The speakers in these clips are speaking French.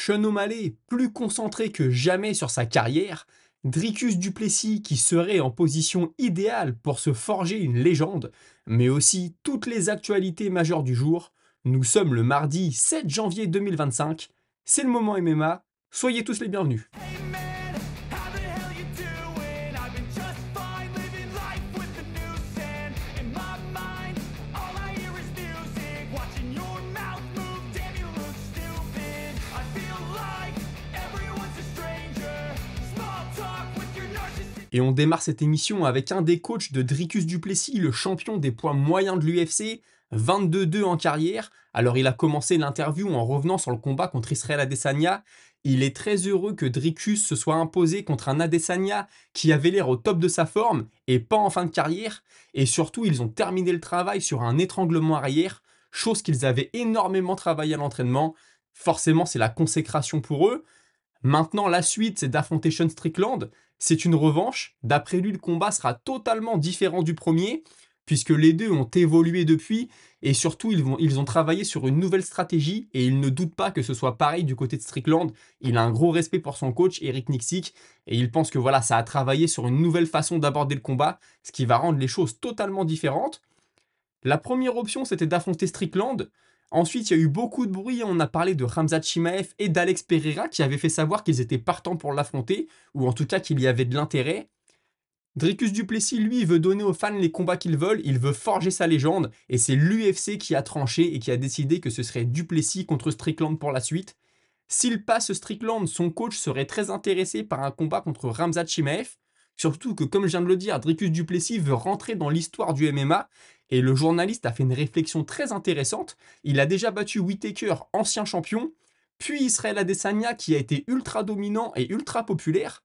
Sean O'Malley, plus concentré que jamais sur sa carrière, Dricus du Plessis qui serait en position idéale pour se forger une légende, mais aussi toutes les actualités majeures du jour. Nous sommes le mardi 7 janvier 2025, c'est le moment MMA, soyez tous les bienvenus. Hey man, how the hell you doing? I've been just fine living life with the noose and in my mind, all I hear is music. Watching your mouth move, damn you look stupid. I feel like everyone's a stranger. Small talk with your narcissist. Et on démarre cette émission avec un des coachs de Dricus du Plessis, le champion des poids moyens de l'UFC, 22-2 en carrière. Alors il a commencé l'interview en revenant sur le combat contre Israel Adesanya. Il est très heureux que Dricus se soit imposé contre un Adesanya qui avait l'air au top de sa forme et pas en fin de carrière. Et surtout, ils ont terminé le travail sur un étranglement arrière, chose qu'ils avaient énormément travaillé à l'entraînement. Forcément, c'est la consécration pour eux. Maintenant, la suite, c'est d'affronter Sean Strickland. C'est une revanche. D'après lui, le combat sera totalement différent du premier, puisque les deux ont évolué depuis, et surtout, ils ont travaillé sur une nouvelle stratégie, et il ne doute pas que ce soit pareil du côté de Strickland. Il a un gros respect pour son coach, Eric Nicksick, et il pense que voilà, ça a travaillé sur une nouvelle façon d'aborder le combat, ce qui va rendre les choses totalement différentes. La première option, c'était d'affronter Strickland. Ensuite, il y a eu beaucoup de bruit. On a parlé de Khamzat Chimaev et d'Alex Pereira qui avaient fait savoir qu'ils étaient partants pour l'affronter, ou en tout cas qu'il y avait de l'intérêt. Dricus du Plessis, lui, il veut donner aux fans les combats qu'ils veulent, il veut forger sa légende, et c'est l'UFC qui a tranché et qui a décidé que ce serait du Plessis contre Strickland pour la suite. S'il passe Strickland, son coach serait très intéressé par un combat contre Khamzat Chimaev, surtout que, comme je viens de le dire, Dricus du Plessis veut rentrer dans l'histoire du MMA, et le journaliste a fait une réflexion très intéressante. Il a déjà battu Whittaker, ancien champion, puis Israel Adesanya qui a été ultra dominant et ultra populaire.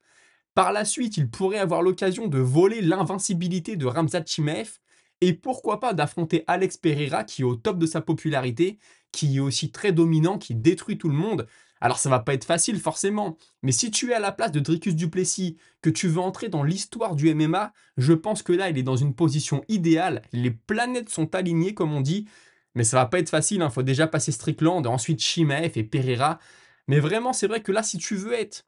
Par la suite, il pourrait avoir l'occasion de voler l'invincibilité de Khamzat Chimaev, et pourquoi pas d'affronter Alex Pereira qui est au top de sa popularité, qui est aussi très dominant, qui détruit tout le monde. Alors ça va pas être facile forcément, mais si tu es à la place de Dricus du Plessis, que tu veux entrer dans l'histoire du MMA, je pense que là il est dans une position idéale, les planètes sont alignées comme on dit, mais ça va pas être facile, il faut déjà passer Strickland, ensuite Chimaev et Pereira. Mais vraiment c'est vrai que là si tu veux être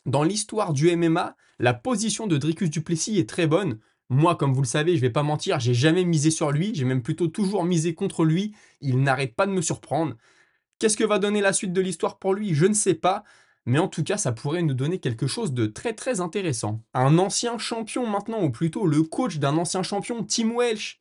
dans l'histoire du MMA, la position de Dricus du Plessis est très bonne. Moi, comme vous le savez, je vais pas mentir, j'ai jamais misé sur lui, j'ai même plutôt toujours misé contre lui. Il n'arrête pas de me surprendre. Qu'est-ce que va donner la suite de l'histoire pour lui? Je ne sais pas. Mais en tout cas, ça pourrait nous donner quelque chose de très très intéressant. Un ancien champion maintenant, ou plutôt le coach d'un ancien champion, Tim Welch,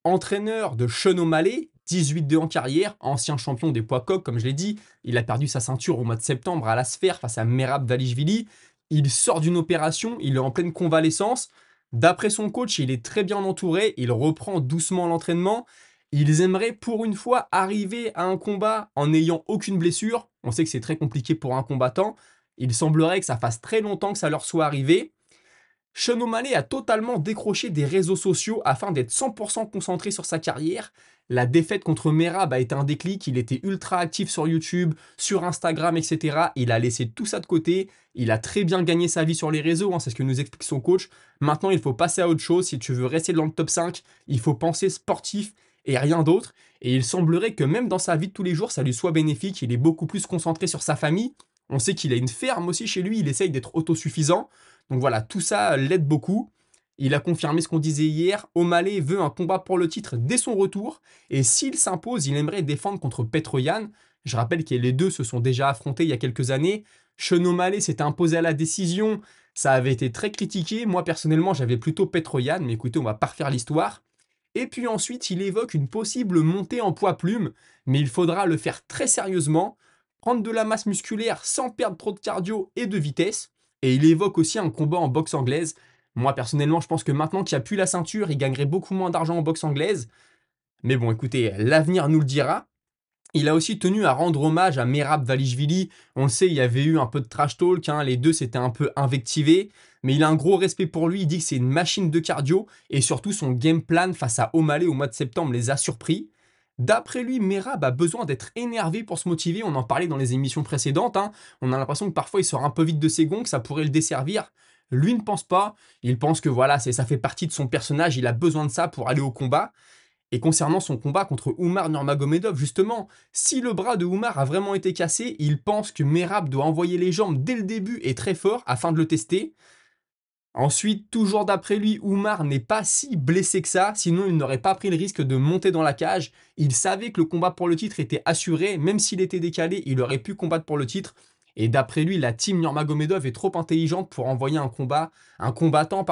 entraîneur de Sean O'Malley, 18-2 en carrière, ancien champion des poids coqs, comme je l'ai dit. Il a perdu sa ceinture au mois de septembre à la Sphère face à Merab Dvalishvili. Il sort d'une opération, il est en pleine convalescence. D'après son coach, il est très bien entouré, il reprend doucement l'entraînement. Ils aimeraient pour une fois arriver à un combat en n'ayant aucune blessure. On sait que c'est très compliqué pour un combattant. Il semblerait que ça fasse très longtemps que ça leur soit arrivé. Sean O'Malley a totalement décroché des réseaux sociaux afin d'être 100% concentré sur sa carrière. La défaite contre Merab a été un déclic, il était ultra actif sur YouTube, sur Instagram, etc. Il a laissé tout ça de côté, il a très bien gagné sa vie sur les réseaux, c'est ce que nous explique son coach. Maintenant, il faut passer à autre chose, si tu veux rester dans le top 5, il faut penser sportif et rien d'autre. Et il semblerait que même dans sa vie de tous les jours, ça lui soit bénéfique, il est beaucoup plus concentré sur sa famille. On sait qu'il a une ferme aussi chez lui, il essaye d'être autosuffisant. Donc voilà, tout ça l'aide beaucoup. Il a confirmé ce qu'on disait hier. O'Malley veut un combat pour le titre dès son retour. Et s'il s'impose, il aimerait défendre contre Petr Yan. Je rappelle que les deux se sont déjà affrontés il y a quelques années. Sean O'Malley s'était imposé à la décision. Ça avait été très critiqué. Moi, personnellement, j'avais plutôt Petr Yan. Mais écoutez, on va pas refaire l'histoire. Et puis ensuite, il évoque une possible montée en poids plume. Mais il faudra le faire très sérieusement. Prendre de la masse musculaire sans perdre trop de cardio et de vitesse. Et il évoque aussi un combat en boxe anglaise. Moi, personnellement, je pense que maintenant qu'il n'y a plus la ceinture, il gagnerait beaucoup moins d'argent en boxe anglaise. Mais bon, écoutez, l'avenir nous le dira. Il a aussi tenu à rendre hommage à Merab Dvalishvili. On le sait, il y avait eu un peu de trash talk, les deux s'étaient un peu invectivés. Mais il a un gros respect pour lui, il dit que c'est une machine de cardio. Et surtout, son game plan face à O'Malley au mois de septembre les a surpris. D'après lui, Merab a besoin d'être énervé pour se motiver. On en parlait dans les émissions précédentes. On a l'impression que parfois il sort un peu vite de ses gonds, que ça pourrait le desservir. Lui ne pense pas. Il pense que voilà, ça fait partie de son personnage. Il a besoin de ça pour aller au combat. Et concernant son combat contre Umar Nurmagomedov, justement, si le bras de Umar a vraiment été cassé, il pense que Merab doit envoyer les jambes dès le début et très fort afin de le tester. Ensuite, toujours d'après lui, Umar n'est pas si blessé que ça, sinon il n'aurait pas pris le risque de monter dans la cage. Il savait que le combat pour le titre était assuré, même s'il était décalé, il aurait pu combattre pour le titre. Et d'après lui, la team Nurmagomedov est trop intelligente pour envoyer un combattant,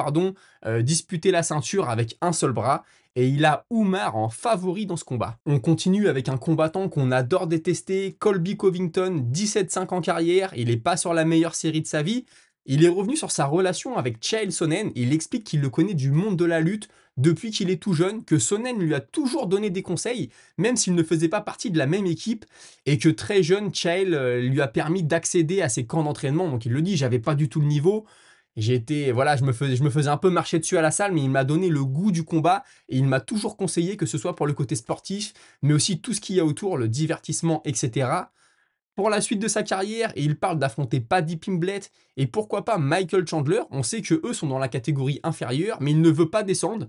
disputer la ceinture avec un seul bras. Et il a Umar en favori dans ce combat. On continue avec un combattant qu'on adore détester, Colby Covington, 17-5 en carrière, il n'est pas sur la meilleure série de sa vie. Il est revenu sur sa relation avec Chael Sonnen. Il explique qu'il le connaît du monde de la lutte depuis qu'il est tout jeune, que Sonnen lui a toujours donné des conseils, même s'il ne faisait pas partie de la même équipe, et que très jeune, Chael lui a permis d'accéder à ses camps d'entraînement. Donc il le dit, j'avais pas du tout le niveau. Voilà, je me faisais un peu marcher dessus à la salle, mais il m'a donné le goût du combat et il m'a toujours conseillé, que ce soit pour le côté sportif, mais aussi tout ce qu'il y a autour, le divertissement, etc. Pour la suite de sa carrière, et il parle d'affronter Paddy Pimblett et pourquoi pas Michael Chandler. On sait que eux sont dans la catégorie inférieure, mais il ne veut pas descendre.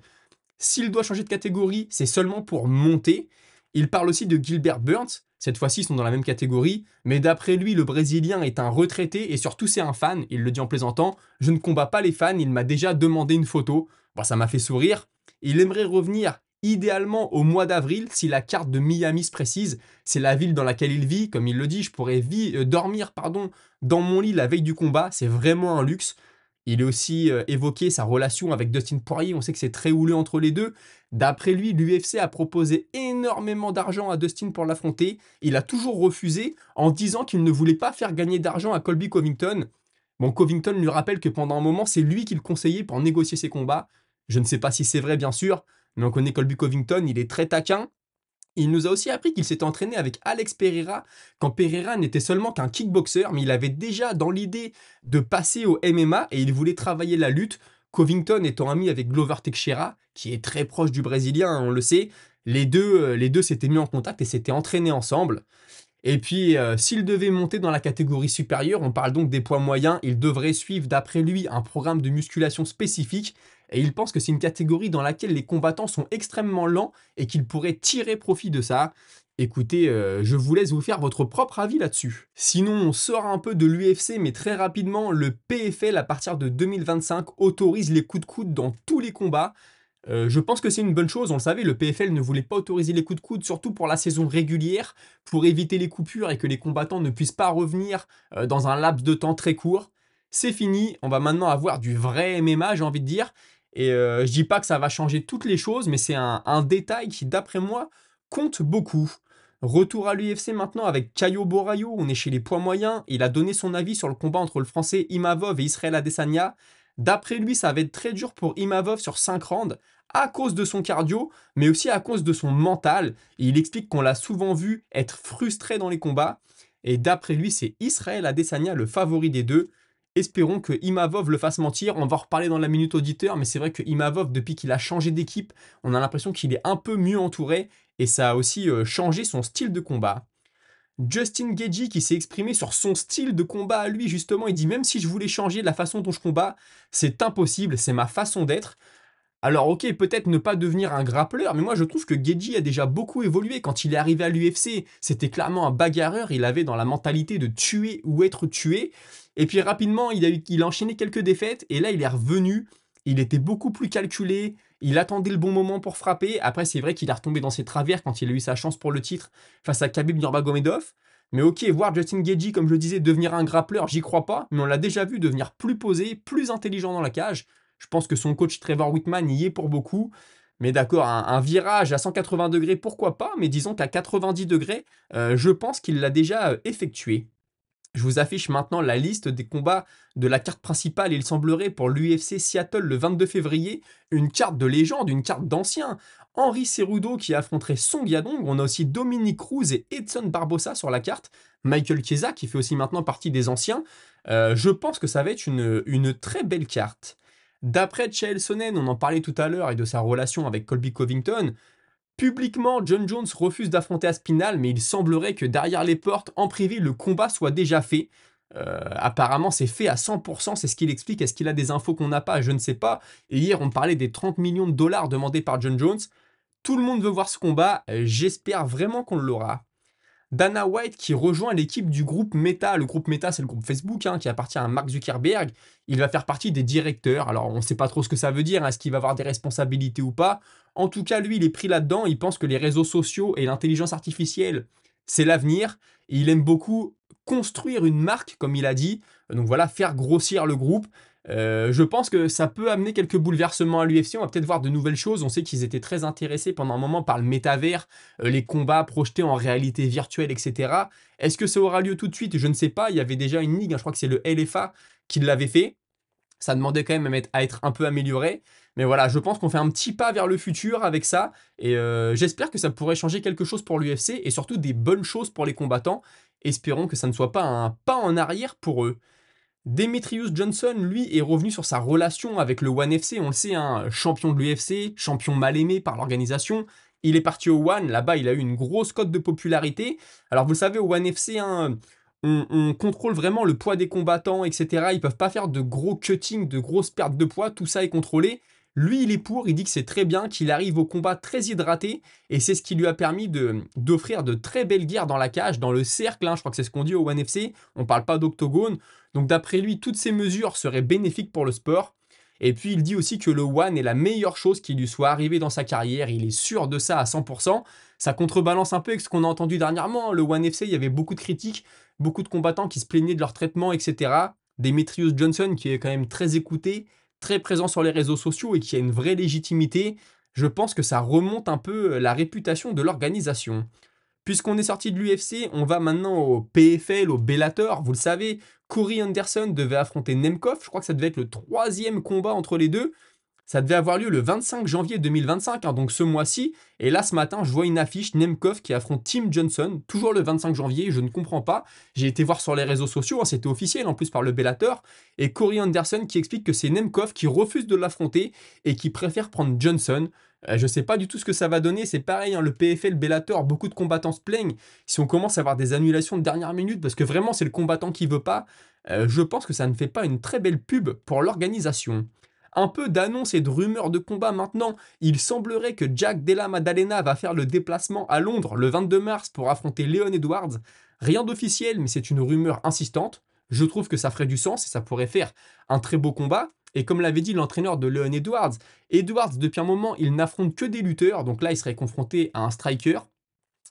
S'il doit changer de catégorie, c'est seulement pour monter. Il parle aussi de Gilbert Burns. Cette fois-ci, ils sont dans la même catégorie, mais d'après lui, le Brésilien est un retraité et surtout c'est un fan. Il le dit en plaisantant. Je ne combats pas les fans, il m'a déjà demandé une photo. Bon, ça m'a fait sourire. Il aimerait revenir idéalement au mois d'avril si la carte de Miami se précise. C'est la ville dans laquelle il vit. Comme il le dit, je pourrais dormir dans mon lit la veille du combat. C'est vraiment un luxe. Il a aussi évoqué sa relation avec Dustin Poirier. On sait que c'est très houleux entre les deux. D'après lui, l'UFC a proposé énormément d'argent à Dustin pour l'affronter. Il a toujours refusé en disant qu'il ne voulait pas faire gagner d'argent à Colby Covington. Bon, Covington lui rappelle que pendant un moment, c'est lui qui le conseillait pour négocier ses combats. Je ne sais pas si c'est vrai, bien sûr, mais on connaît Colby Covington, il est très taquin. Il nous a aussi appris qu'il s'était entraîné avec Alex Pereira quand Pereira n'était seulement qu'un kickboxer, mais il avait déjà dans l'idée de passer au MMA et il voulait travailler la lutte. Covington étant ami avec Glover Teixeira, qui est très proche du Brésilien, hein, on le sait, les deux s'étaient mis en contact et s'étaient entraînés ensemble. Et puis, s'il devait monter dans la catégorie supérieure, on parle donc des poids moyens, il devrait suivre d'après lui un programme de musculation spécifique et il pense que c'est une catégorie dans laquelle les combattants sont extrêmement lents et qu'il pourrait tirer profit de ça. Écoutez, je vous laisse vous faire votre propre avis là-dessus. Sinon, on sort un peu de l'UFC, mais très rapidement, le PFL à partir de 2025 autorise les coups de coude dans tous les combats. Je pense que c'est une bonne chose, on le savait, le PFL ne voulait pas autoriser les coups de coude, surtout pour la saison régulière, pour éviter les coupures et que les combattants ne puissent pas revenir dans un laps de temps très court. C'est fini, on va maintenant avoir du vrai MMA, j'ai envie de dire. Et je dis pas que ça va changer toutes les choses, mais c'est un détail qui, d'après moi, compte beaucoup. Retour à l'UFC maintenant avec Caio Borralho, on est chez les poids moyens. Il a donné son avis sur le combat entre le français Imavov et Israel Adesanya. D'après lui, ça va être très dur pour Imavov sur 5 rounds, à cause de son cardio, mais aussi à cause de son mental. Et il explique qu'on l'a souvent vu être frustré dans les combats. Et d'après lui, c'est Israel Adesanya le favori des deux. Espérons que Imavov le fasse mentir. On va en reparler dans la minute auditeur, mais c'est vrai que Imavov, depuis qu'il a changé d'équipe, on a l'impression qu'il est un peu mieux entouré et ça a aussi changé son style de combat. Justin Gaethje qui s'est exprimé sur son style de combat à lui, justement, il dit même si je voulais changer la façon dont je combats, c'est impossible, c'est ma façon d'être. Alors ok, peut-être ne pas devenir un grappleur, mais moi je trouve que Gaethje a déjà beaucoup évolué. Quand il est arrivé à l'UFC, c'était clairement un bagarreur, il avait dans la mentalité de tuer ou être tué. Et puis rapidement, il a enchaîné quelques défaites, et là il est revenu, il était beaucoup plus calculé, il attendait le bon moment pour frapper. Après c'est vrai qu'il est retombé dans ses travers quand il a eu sa chance pour le titre face à Khabib Nurmagomedov. Mais ok, voir Justin Gaethje, comme je le disais, devenir un grappleur, j'y crois pas, mais on l'a déjà vu devenir plus posé, plus intelligent dans la cage. Je pense que son coach Trevor Whitman y est pour beaucoup. Mais d'accord, un virage à 180 degrés, pourquoi pas, mais disons qu'à 90 degrés, je pense qu'il l'a déjà effectué. Je vous affiche maintenant la liste des combats de la carte principale. Il semblerait pour l'UFC Seattle le 22 février, une carte de légende, une carte d'ancien. Henry Cerudo qui affronterait Song Yadong. On a aussi Dominic Cruz et Edson Barbosa sur la carte. Michael Chiesa qui fait aussi maintenant partie des anciens. Je pense que ça va être une très belle carte. D'après Chael Sonnen, on en parlait tout à l'heure, et de sa relation avec Colby Covington, publiquement, John Jones refuse d'affronter Aspinall, mais il semblerait que derrière les portes, en privé, le combat soit déjà fait. Apparemment, c'est fait à 100%, c'est ce qu'il explique. Est-ce qu'il a des infos qu'on n'a pas? Je ne sais pas. Et hier, on parlait des 30 millions de dollars demandés par John Jones. Tout le monde veut voir ce combat, j'espère vraiment qu'on l'aura. Dana White qui rejoint l'équipe du groupe Meta. Le groupe Meta, c'est le groupe Facebook hein, qui appartient à Mark Zuckerberg. Il va faire partie des directeurs. Alors, on ne sait pas trop ce que ça veut dire. Est-ce qu'il va avoir des responsabilités ou pas? En tout cas, lui, il est pris là-dedans. Il pense que les réseaux sociaux et l'intelligence artificielle, c'est l'avenir. Et il aime beaucoup construire une marque, comme il a dit. Donc voilà, faire grossir le groupe. Je pense que ça peut amener quelques bouleversements à l'UFC. On va peut-être voir de nouvelles choses. On sait qu'ils étaient très intéressés pendant un moment par le métavers, les combats projetés en réalité virtuelle, etc. Est-ce que ça aura lieu tout de suite? Je ne sais pas. Il y avait déjà une ligue, hein, je crois que c'est le LFA qui l'avait fait. Ça demandait quand même à être un peu amélioré. Mais voilà, je pense qu'on fait un petit pas vers le futur avec ça. Et j'espère que ça pourrait changer quelque chose pour l'UFC et surtout des bonnes choses pour les combattants. Espérons que ça ne soit pas un pas en arrière pour eux. Demetrius Johnson, lui, est revenu sur sa relation avec le One FC. On le sait, hein, champion de l'UFC, champion mal aimé par l'organisation. Il est parti au One. Là-bas, il a eu une grosse cote de popularité. Alors, vous le savez, au One FC, hein, on contrôle vraiment le poids des combattants, etc. Ils ne peuvent pas faire de gros cutting, de grosses pertes de poids. Tout ça est contrôlé. Lui, il est pour. Il dit que c'est très bien, qu'il arrive au combat très hydraté. Et c'est ce qui lui a permis d'offrir de très belles guerres dans la cage, dans le cercle. Hein, je crois que c'est ce qu'on dit au One FC. On ne parle pas d'octogone. Donc d'après lui, toutes ces mesures seraient bénéfiques pour le sport. Et puis il dit aussi que le One est la meilleure chose qui lui soit arrivée dans sa carrière. Il est sûr de ça à 100%. Ça contrebalance un peu avec ce qu'on a entendu dernièrement. Le One FC, il y avait beaucoup de critiques, beaucoup de combattants qui se plaignaient de leur traitement, etc. Demetrius Johnson qui est quand même très écouté, très présent sur les réseaux sociaux et qui a une vraie légitimité. Je pense que ça remonte un peu la réputation de l'organisation. Puisqu'on est sorti de l'UFC, on va maintenant au PFL, au Bellator. Vous le savez, Corey Anderson devait affronter Nemkov. Je crois que ça devait être le troisième combat entre les deux. Ça devait avoir lieu le 25 janvier 2025, hein, donc ce mois-ci. Et là, ce matin, je vois une affiche Nemkov qui affronte Tim Johnson, toujours le 25 janvier. Je ne comprends pas. J'ai été voir sur les réseaux sociaux, hein, c'était officiel en plus par le Bellator. Et Corey Anderson qui explique que c'est Nemkov qui refuse de l'affronter et qui préfère prendre Johnson. Je ne sais pas du tout ce que ça va donner. C'est pareil, hein, le PFL, le Bellator, beaucoup de combattants se plaignent. Si on commence à avoir des annulations de dernière minute, parce que vraiment c'est le combattant qui veut pas, je pense que ça ne fait pas une très belle pub pour l'organisation. Un peu d'annonces et de rumeurs de combat maintenant. Il semblerait que Jack Della Maddalena va faire le déplacement à Londres le 22 mars pour affronter Leon Edwards. Rien d'officiel, mais c'est une rumeur insistante. Je trouve que ça ferait du sens et ça pourrait faire un très beau combat. Et comme l'avait dit l'entraîneur de Leon Edwards, Edwards, depuis un moment, il n'affronte que des lutteurs. Donc là, il serait confronté à un striker.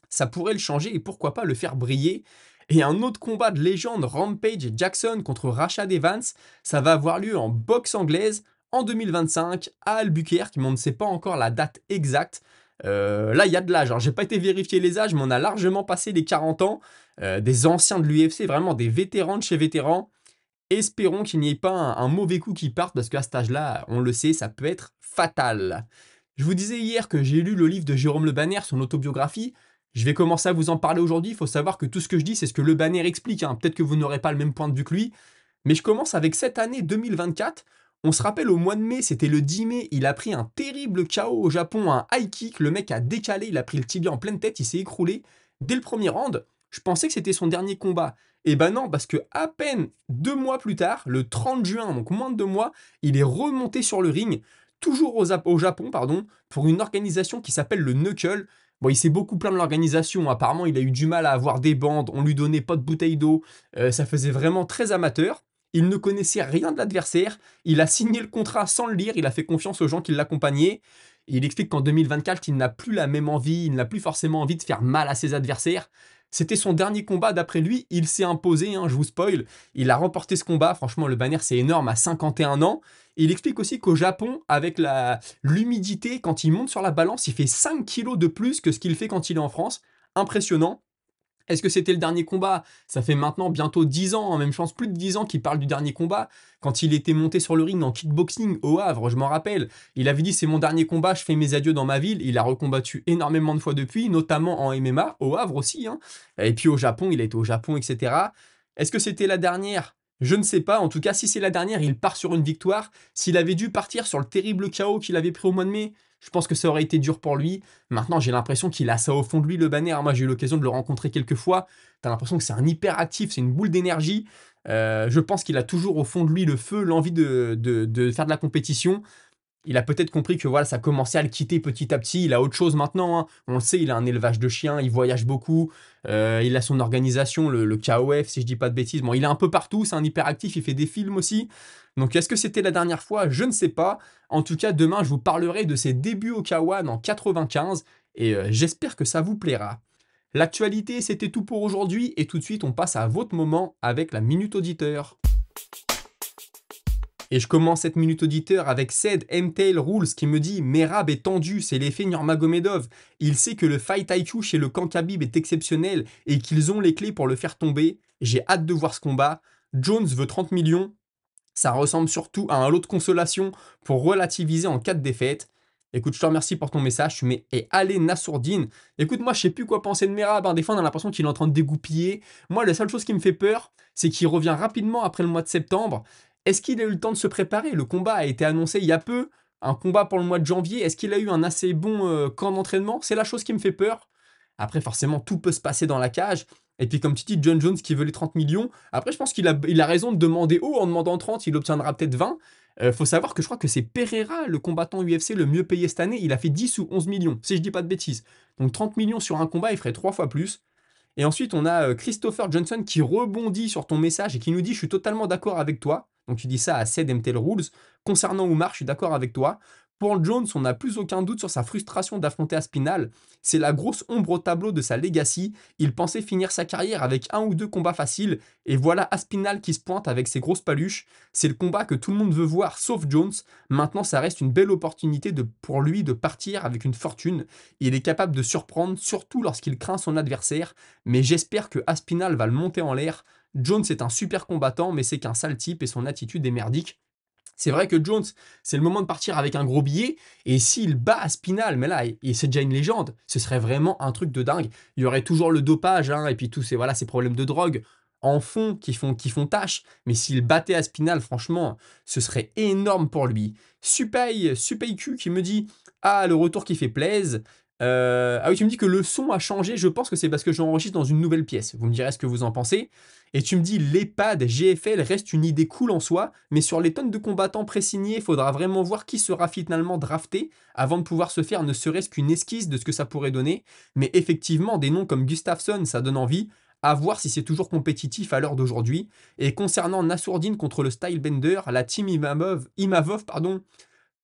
Ça pourrait le changer et pourquoi pas le faire briller. Et un autre combat de légende, Rampage et Jackson contre Rashad Evans, ça va avoir lieu en boxe anglaise en 2025 à Albuquerque, mais on ne sait pas encore la date exacte. Là, il y a de l'âge. Alors, j'ai pas été vérifier les âges, mais on a largement passé les 40 ans. Des anciens de l'UFC, vraiment des vétérans de chez vétérans. Espérons qu'il n'y ait pas un mauvais coup qui parte, parce qu'à cet âge-là, on le sait, ça peut être fatal. Je vous disais hier que j'ai lu le livre de Jérôme Le Banner, son autobiographie. Je vais commencer à vous en parler aujourd'hui. Il faut savoir que tout ce que je dis, c'est ce que Le Banner explique, hein. Peut-être que vous n'aurez pas le même point de vue que lui. Mais je commence avec cette année 2024. On se rappelle au mois de mai, c'était le 10 mai, il a pris un terrible KO au Japon, un high kick. Le mec a décalé, il a pris le tibia en pleine tête, il s'est écroulé. Dès le premier round, je pensais que c'était son dernier combat. Et ben non, parce que à peine 2 mois plus tard, le 30 juin, donc moins de 2 mois, il est remonté sur le ring, toujours au Japon, pardon, pour une organisation qui s'appelle le Knuckle. Bon, il s'est beaucoup plaint de l'organisation. Apparemment, il a eu du mal à avoir des bandes. On lui donnait pas de bouteille d'eau. Ça faisait vraiment très amateur. Il ne connaissait rien de l'adversaire. Il a signé le contrat sans le lire. Il a fait confiance aux gens qui l'accompagnaient. Il explique qu'en 2024, il n'a plus la même envie. Il n'a plus forcément envie de faire mal à ses adversaires. C'était son dernier combat d'après lui. Il s'est imposé, hein, je vous spoil. Il a remporté ce combat. Franchement, le Banner, c'est énorme à 51 ans. Il explique aussi qu'au Japon, avec l'humidité, quand il monte sur la balance, il fait 5 kilos de plus que ce qu'il fait quand il est en France. Impressionnant. Est-ce que c'était le dernier combat? Ça fait maintenant bientôt 10 ans, hein, même chance, plus de 10 ans qu'il parle du dernier combat. Quand il était monté sur le ring en kickboxing au Havre, je m'en rappelle, il avait dit c'est mon dernier combat, je fais mes adieux dans ma ville. Il a recombattu énormément de fois depuis, notamment en MMA, au Havre aussi, hein. Et puis au Japon, il a été au Japon, etc. Est-ce que c'était la dernière? Je ne sais pas. En tout cas, si c'est la dernière, il part sur une victoire. S'il avait dû partir sur le terrible chaos qu'il avait pris au mois de mai, je pense que ça aurait été dur pour lui. Maintenant, j'ai l'impression qu'il a ça au fond de lui, le Banner. Moi, j'ai eu l'occasion de le rencontrer quelques fois. T'as l'impression que c'est un hyperactif, c'est une boule d'énergie. Je pense qu'il a toujours au fond de lui le feu, l'envie de faire de la compétition. Il a peut-être compris que voilà, ça commençait à le quitter petit à petit. Il a autre chose maintenant, hein. On le sait, il a un élevage de chiens, il voyage beaucoup, il a son organisation, le KOF, si je dis pas de bêtises. Bon, il est un peu partout, c'est un hyperactif, il fait des films aussi. Donc, est-ce que c'était la dernière fois? Je ne sais pas. En tout cas, demain, je vous parlerai de ses débuts au K1 en 95 et j'espère que ça vous plaira. L'actualité, c'était tout pour aujourd'hui et tout de suite, on passe à votre moment avec la Minute Auditeur. Et je commence cette minute auditeur avec Ced MTL Rules qui me dit Merab est tendu, c'est l'effet Nurmagomedov. Il sait que le fight IQ chez le camp Khabib est exceptionnel et qu'ils ont les clés pour le faire tomber. J'ai hâte de voir ce combat. Jones veut 30 millions. Ça ressemble surtout à un lot de consolation pour relativiser en cas de défaite. Écoute, je te remercie pour ton message. Tu mets et allez Nassourdine. Écoute, moi, je sais plus quoi penser de Merab, hein. Des fois, on a l'impression qu'il est en train de dégoupiller. Moi, la seule chose qui me fait peur, c'est qu'il revient rapidement après le mois de septembre. Est-ce qu'il a eu le temps de se préparer? Le combat a été annoncé il y a peu. Un combat pour le mois de janvier. Est-ce qu'il a eu un assez bon camp d'entraînement? C'est la chose qui me fait peur. Après, forcément, tout peut se passer dans la cage. Et puis, comme tu dis, John Jones qui veut les 30 millions. Après, je pense qu'il a raison de demander haut. En demandant 30, il obtiendra peut-être 20. Faut savoir que je crois que c'est Pereira, le combattant UFC le mieux payé cette année. Il a fait 10 ou 11 millions, si je dis pas de bêtises. Donc 30 millions sur un combat, il ferait 3 fois plus. Et ensuite, on a Christopher Johnson qui rebondit sur ton message et qui nous dit Je suis totalement d'accord avec toi. Donc, tu dis ça à Ced MTL Rules. Concernant Oumar, je suis d'accord avec toi. Pour Jones, on n'a plus aucun doute sur sa frustration d'affronter Aspinal. C'est la grosse ombre au tableau de sa legacy. Il pensait finir sa carrière avec un ou deux combats faciles. Et voilà Aspinal qui se pointe avec ses grosses paluches. C'est le combat que tout le monde veut voir, sauf Jones. Maintenant, ça reste une belle opportunité pour lui de partir avec une fortune. Il est capable de surprendre, surtout lorsqu'il craint son adversaire. Mais j'espère que Aspinal va le monter en l'air. Jones est un super combattant, mais c'est qu'un sale type et son attitude est merdique. C'est vrai que Jones, c'est le moment de partir avec un gros billet, et s'il bat Aspinal, mais là, c'est déjà une légende, ce serait vraiment un truc de dingue. Il y aurait toujours le dopage, hein, et puis tous ces problèmes de drogue en fond qui font tâche, mais s'il battait Aspinal, franchement, ce serait énorme pour lui. Supay qui me dit Ah, le retour qui fait plaise. Ah oui, tu me dis que le son a changé, je pense que c'est parce que j'enregistre dans une nouvelle pièce. Vous me direz ce que vous en pensez. Et tu me dis, l'EHPAD GFL reste une idée cool en soi, mais sur les tonnes de combattants présignés, il faudra vraiment voir qui sera finalement drafté avant de pouvoir se faire ne serait-ce qu'une esquisse de ce que ça pourrait donner. Mais effectivement, des noms comme Gustafsson, ça donne envie. À voir si c'est toujours compétitif à l'heure d'aujourd'hui. Et concernant Nassourdine contre le Stylebender, la team Imavov,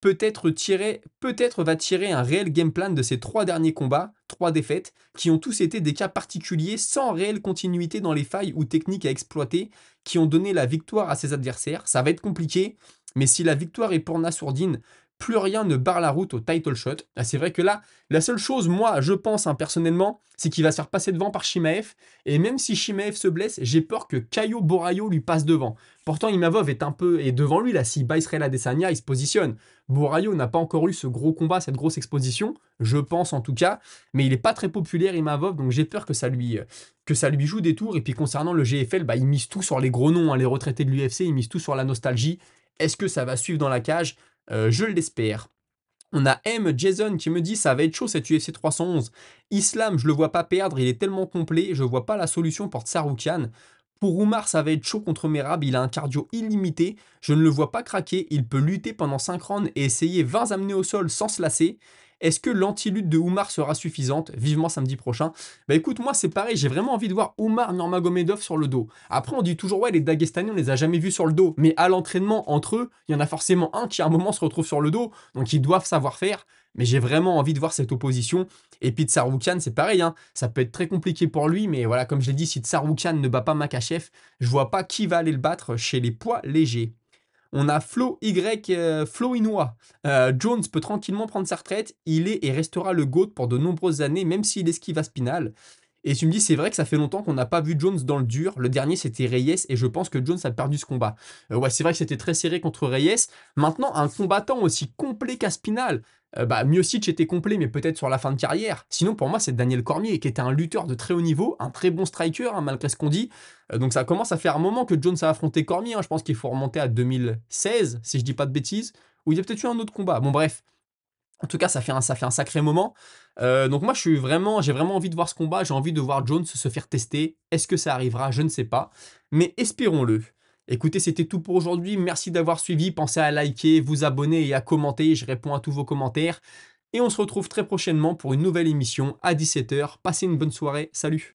peut-être va tirer un réel game plan de ces 3 derniers combats, 3 défaites, qui ont tous été des cas particuliers sans réelle continuité dans les failles ou techniques à exploiter, qui ont donné la victoire à ses adversaires. Ça va être compliqué, mais si la victoire est pour Nassourdine, plus rien ne barre la route au title shot. Ah, c'est vrai que là, la seule chose, moi, je pense personnellement, c'est qu'il va se faire passer devant par Shimaev, et même si Shimaev se blesse, j'ai peur que Caio Borraio lui passe devant. Pourtant, Imavov est devant lui, là, si bat Israel Adesanya, il se positionne. Borraio n'a pas encore eu ce gros combat, cette grosse exposition, je pense en tout cas, mais il n'est pas très populaire Imavov, donc j'ai peur que ça lui joue des tours. Et puis concernant le GFL, bah, ils misent tout sur les gros noms, hein, les retraités de l'UFC, ils misent tout sur la nostalgie. Est-ce que ça va suivre dans la cage? Je l'espère. On a Jason qui me dit ça va être chaud cette UFC 311. Islam, je le vois pas perdre, il est tellement complet, je vois pas la solution pour Tsarukyan. Pour Oumar, ça va être chaud contre Merab, il a un cardio illimité, je ne le vois pas craquer, il peut lutter pendant 5 rounds et essayer 20 amenés au sol sans se lasser. Est-ce que l'anti-lutte de Oumar sera suffisante? Vivement samedi prochain. Bah écoute, moi c'est pareil, j'ai vraiment envie de voir Oumar Nurmagomedov sur le dos. Après on dit toujours ouais les Dagestanais on les a jamais vus sur le dos, mais à l'entraînement entre eux, il y en a forcément un qui à un moment se retrouve sur le dos, donc ils doivent savoir faire. Mais j'ai vraiment envie de voir cette opposition. Et puis Tsarukyan, c'est pareil, hein. Ça peut être très compliqué pour lui, mais voilà, comme je l'ai dit, si Tsarukyan ne bat pas Makhachev, je vois pas qui va aller le battre chez les poids légers. On a Flo Inoua. Jones peut tranquillement prendre sa retraite. Il est et restera le GOAT pour de nombreuses années, même s'il esquive Aspinal. Et tu me dis, c'est vrai que ça fait longtemps qu'on n'a pas vu Jones dans le dur. Le dernier, c'était Reyes, et je pense que Jones a perdu ce combat. Ouais, c'est vrai que c'était très serré contre Reyes. Maintenant, un combattant aussi complet qu'Aspinal. Miocic était complet, mais peut-être sur la fin de carrière. Sinon, pour moi, c'est Daniel Cormier, qui était un lutteur de très haut niveau, un très bon striker, hein, malgré ce qu'on dit. Donc ça commence à faire un moment que Jones a affronté Cormier, hein. Je pense qu'il faut remonter à 2016, si je dis pas de bêtises. Ou il y a peut-être eu un autre combat. Bon, bref. En tout cas, ça fait un sacré moment. Donc moi, j'ai vraiment envie de voir ce combat. J'ai envie de voir Jones se faire tester. Est-ce que ça arrivera? Je ne sais pas. Mais espérons-le. Écoutez, c'était tout pour aujourd'hui. Merci d'avoir suivi. Pensez à liker, vous abonner et à commenter. Je réponds à tous vos commentaires. Et on se retrouve très prochainement pour une nouvelle émission à 17 h. Passez une bonne soirée. Salut!